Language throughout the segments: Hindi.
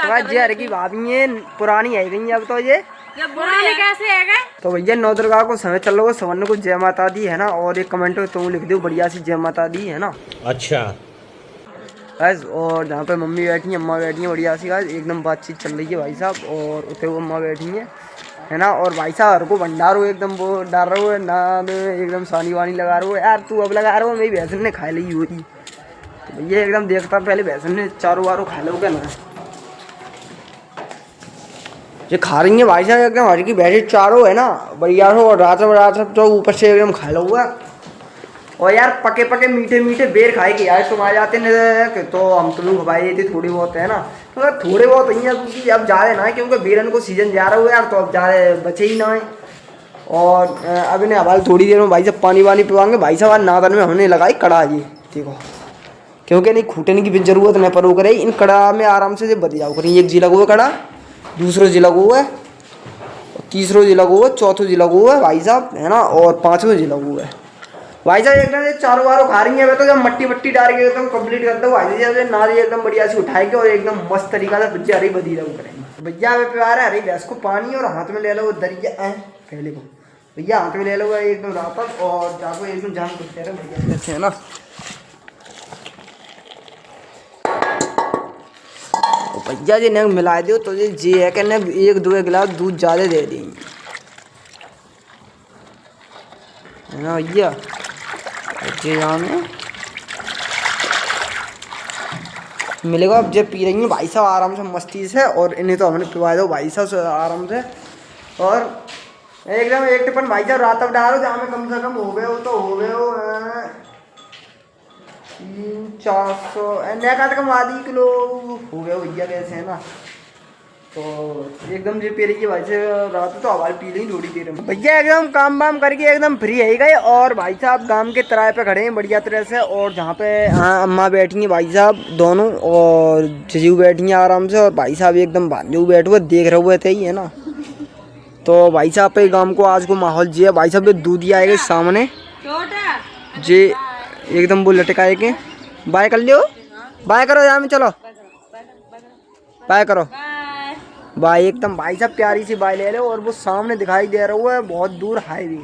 जी की भाभी है पुरानी आई गई अब तो ये कैसे है। तो भैया नौ दुर्गा को समय चल रहा सवन को जय माता दी है ना, और एक कमेंट में तुम लिख दो बढ़िया सी जय माता दी है ना। अच्छा बस, और जहाँ पे मम्मी बैठी है अम्मा बैठी है बढ़िया सी गाइस एकदम बातचीत चल रही है भाई साहब, और उसे वो अम्मा बैठी है ना। और भाई साहब हर को भंडारो एकदम वो डाल रहा है ना, एकदम सानी वानी लगा रहा है यार, तू अब लगा रहा हो मेरी भैंसन ने खा ली हुई। तो भैया एकदम देखता पहले भैंसन ने चारों वारों खा लो क्या ना, ये खा रही है भाई साहब एकदम हर की बैठे चारों है ना बढ़िया हो, और रात तो ऊपर से एकदम खा लो हुआ। और यार पके पके मीठे मीठे बेर खाए के यार तुम आ जाते न, तो हम तुम्हें खवाई देते थोड़ी बहुत है ना, तो यार थोड़े बहुत ही है क्योंकि अब ज़्यादा ना है क्योंकि बेरन को सीजन जा रहा हो यार, तो अब ज़्यादा बचे ही ना है। और अब इन्हें हमारे थोड़ी देर में भाई साहब पानी वानी पिवाएंगे भाई साहब। आज नादन में हमने लगाई कड़ा जी देखो, क्योंकि नहीं खूटने की भी जरूरत नहीं पर करे इन कड़ा में आराम से बच जाओ करें। एक जी लगो हुआ कड़ा, दूसरो जी लगो हुआ है, तीसरो जी लगो हुआ है, चौथो जी लगो हुआ है भाई साहब है ना, और पाँचवें जी लगो हुआ है भाई साहब। एकदम ये चारों वारों खा रही है तो जब मट्टी मट्टी डाल के एकदम कंप्लीट कर दो भाई साहब, नारी एकदम बढ़िया से उठाए के और एकदम मस्त तरीका से भुजिया हरी बदी रहो करेंगे। भैया हमें प्यार है हरी भैंस को पानी, और हाथ में ले लो वो दरिया पहले को भैया हाथ में ले लो एकदम रापक, और जाको एकदम जान कुछ कह रहे भैया जैसे है ना। भैया जी ने मिला दो तो जी है कि न एक दो गिलास दूध ज़्यादा दे देंगे है ना भैया जी। यहाँ में मिलेगा अब जब पी रही हैं भाई साहब आराम से मस्ती से, और इन्हें तो हमने पिवा दो भाई साहब से आराम से। और एकदम एक टिपन भाई साहब रात अब डालो जहाँ में कम से कम हो गए हो तो हो गए हो 300-400 नया कम आधी किलो हो गया भैया कैसे है ना। तो एकदम जो पी रही है भाई से रात तो हमारे पी रही थोड़ी देर में भैया एकदम काम वाम करके एकदम फ्री है गए, और भाई साहब गांव के किराए पे खड़े हैं बढ़िया तरह से, और जहाँ पे अम्मा बैठी हैं भाई साहब दोनों, और जीजू बैठी हैं आराम से, और भाई साहब एकदम भांजू बैठे हुए देख रहे हुए थे ही है ना। तो भाई साहब पे गाँव को आज को माहौल जी है भाई साहब, दूध आएगा सामने जी एकदम वो लटकाए के बाय कर लियो, बाय करो यहाँ में चलो बाय करो भाई एकदम भाई साहब प्यारी सी बाई ले रहे हो, और वो सामने दिखाई दे रहा है बहुत दूर हाईवे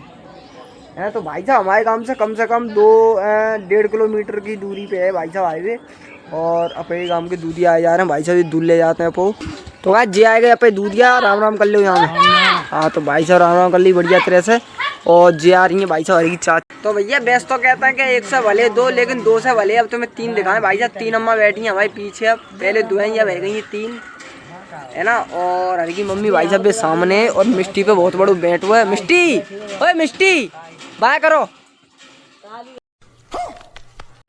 है। तो भाई साहब हमारे गांव से कम 2-1.5 किलोमीटर की दूरी पे है भाई साहब हाईवे, और अपने गांव के दूधिया आ जा रहे हैं भाई साहब, दूध ले जाते हैं पो। तो भाई जे आएगा अपने दूधिया राम राम कर लो यहाँ में। हाँ तो भाई साहब राम राम कर ली बढ़िया तरह से, और जे आ रही है भाई साहब हरी की चाच। तो भैया बेस्ट तो कहता है कि 1 से भले 2, लेकिन 2 से भले अब तो मैं 3 दिखाएं भाई साहब। 3 अम्मा बैठी हैं हमारे पीछे, अब पहले 2 हैं या बह गई 3 है ना। और हर की मम्मी भाई साहब सामने, और मिष्टी पे बहुत बड़ा बैठ हुआ है। मिष्टी ओए मिष्टी बाय करो।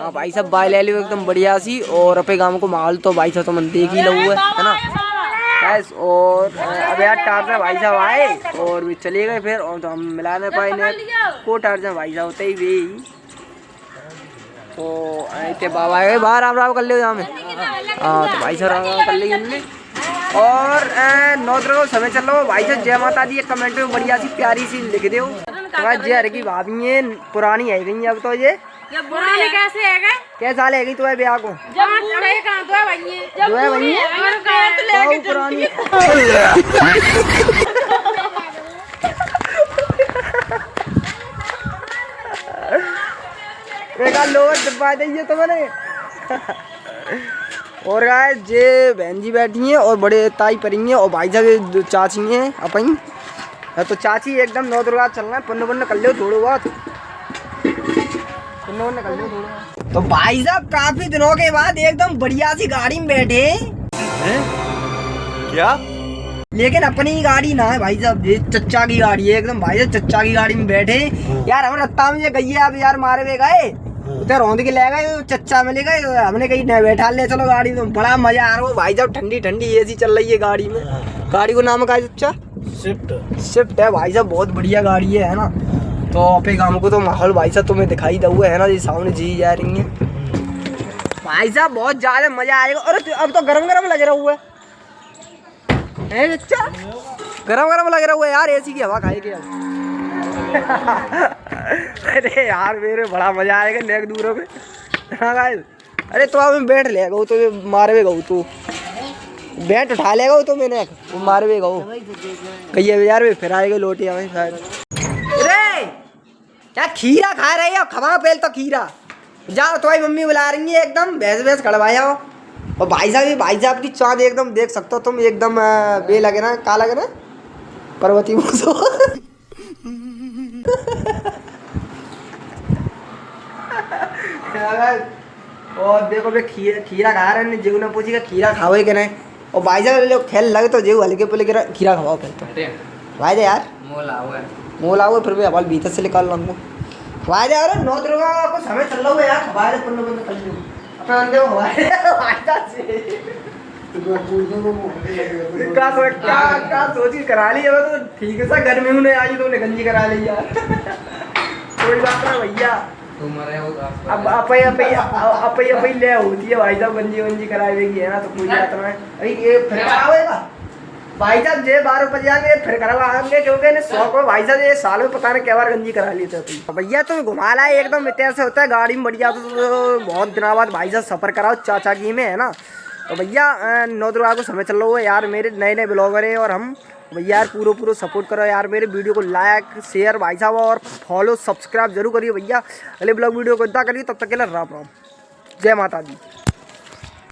हाँ भाई साहब बाय ले लियो एकदम बढ़िया सी, और अपने गांव को माहौल तो भाई साहब तो मन देख ही लो है ना बस। और अब यार टार्जन भाई साहब आए और वे चले गए फिर, और तो हम मिला नहीं पाए ने को टार्जन भाई साहब होते ही वे। तो इतने बाबा आए बाहर राम राम कर लियो यहाँ में। हाँ तो भाई साहब राम राम कर ली हमने, और 9 को समय चल रहा हो भाई साहब जय माता दी कमेंट में बढ़िया सी प्यारी सी लिख दो। जय हर की भाभी है पुरानी है गई अब तो ये कैसे है क्या साल है गई तुम्हारे ब्याह को? पुरानी लोग दबा दीजिए तो मैंने। और गाय जे बहन जी बैठी हैं, और बड़े ताई परी हैं, और भाई साहब चाची हैं अपन। तो चाची एकदम 9 दुर्गा चल रहा है, पुण्य कर लो थोड़ा बहुत, पुण्य कर लो थोड़ा। तो भाई साहब काफी दिनों के बाद एकदम बढ़िया सी गाड़ी में बैठे हैं क्या, लेकिन अपनी ही गाड़ी ना है भाई साहब, ये चच्चा की गाड़ी है एकदम भाई साहब, चच्चा की गाड़ी में बैठे यार। हम रत्ता में ये गई है अब यार मारे हुए गए उधर रौंद के ले गए, चच्चा में ले गए, हमने कहीं न बैठा ले चलो गाड़ी में। बड़ा मजा आ रहा है भाई साहब, ठंडी ठंडी एसी चल रही है गाड़ी में। गाड़ी को नाम क्या है चच्चा? स्विफ्ट है भाई साहब, बहुत बढ़िया गाड़ी है ना। तो अपने गाँव को तो माहौल भाई साहब तुम्हें दिखाई दे हुआ है ना, ये सामने जी जा रही है भाई साहब, बहुत ज्यादा मजा आएगा। और अब तो गरम गरम लग रहा हुआ है चच्चा, गरम गरम लग रहा हुआ है यार, एसी की हवा खाएगी अब। अरे यार मेरे बड़ा मजा आएगा नेक दूरों पे। हाँ गाइस, अरे तो आप बैठ ले गो तो मारे गो तू बैट उठा लेगा वो तो मैंने वो मारवेगा वो कहिए बाजार में फिर आएगा लोटी हमें शायद। अरे क्या खीरा खा रहे हो? खवा पहले तो खीरा। जाओ तुम्हारी मम्मी बुला रही है एकदम भैंस भैंस खड़वाया हो। और भाई साहब की चाँद एकदम देख सकते हो तुम एकदम बे लगे ना का लगे ना पर्वती मूसो। और देखो बे खीरा खा रहे हैं जेऊ ने पूछी का खीरा खाओ कि नहीं। और भाई साहब लोग खेल लगे तो जेऊ हल्के पुले खीरा खवाओ फिर तो भाई दे यार मोल आओ फिर भी हवाल भीतर से निकाल लूँगा भाई दे यार 9 दुर्गा को समय चल रहा है यार हवाए दे पुण्य बंद कर लो अपना अंदर हवाए क्या सोच के करा ली है तो ठीक है सा घर में उन्हें आई तो गंजी करा ली यार। कोई बात ना भैया अब अपई ले होती है भाई साहब गंजी वंजी कराएगी है ना तो कोई बात नहीं। अभी ये फिर करावेगा भाई साहब जे 12 बजे आगे फिर करवाएंगे क्योंकि ने शौक हो भाई साहब ये साल में पता नहीं क्या बार गंजी करा लेते हो भैया तुम घुमा लाए एकदम इतना से होता है गाड़ी में बढ़िया तो बहुत दिनों बाद भाई साहब सफर कराओ चाचा की में है ना। तो भैया 9 दुर्गा को समय चल रहा है यार मेरे नए ब्लॉगर है और हम भैया यार पूरा सपोर्ट करो यार मेरे वीडियो को लाइक शेयर भाई साहब और फॉलो सब्सक्राइब जरूर करिए भैया। अगले ब्लॉग वीडियो को इतना करिए तब तक के लिए राम राम जय माता दी।